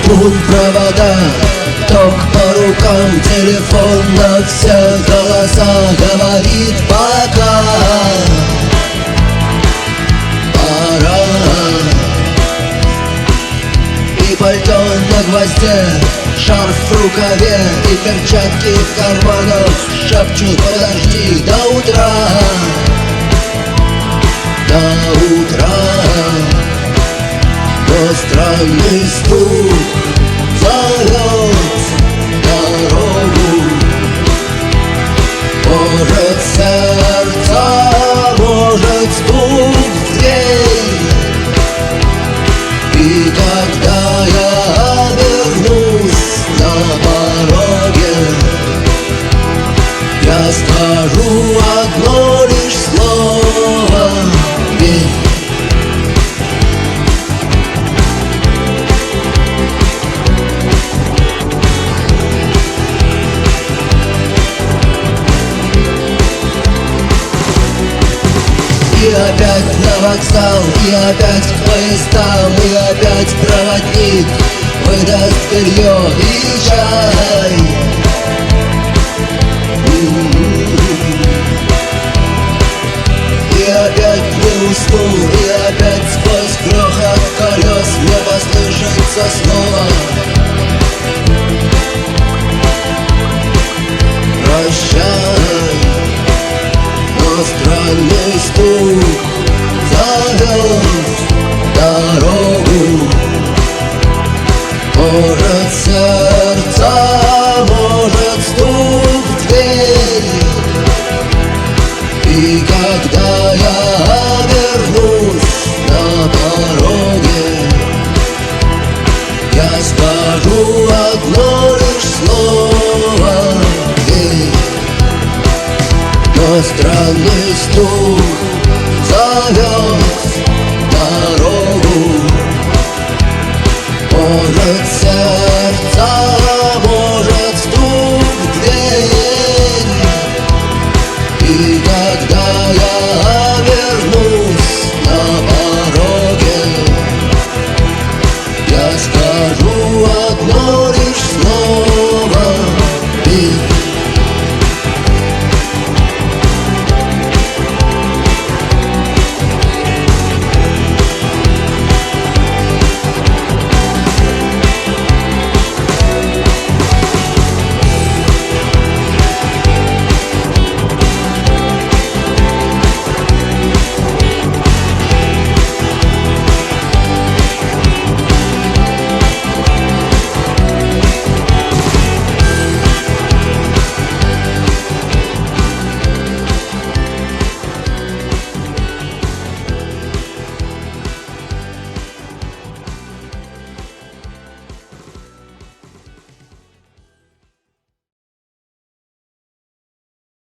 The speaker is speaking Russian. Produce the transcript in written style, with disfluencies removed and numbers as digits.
струн провода, ток по рукам, телефон на все голоса говорит пока. Пора. И пальто на гвозде, шарф в рукаве и перчатки в карманах шепчут: подожди до утра. До утра. Но странный стук зовет дорогу. Может, сердце, может, стук в дверь. И когда я обернусь на пороге, я скажу одно лишь слово: верь. И опять на вокзал, и опять к поездам, и опять проводник выдаст белье и чай. И опять не усну, и опять сквозь грохот колес мне послышится снова: прощай. Но странный стук зовет дорогу. Может, сердце, может, стук в дверь. И когда я обернусь на пороге, я скажу одно лишь слово: верь. Но странный стук зовет дорогу. Может,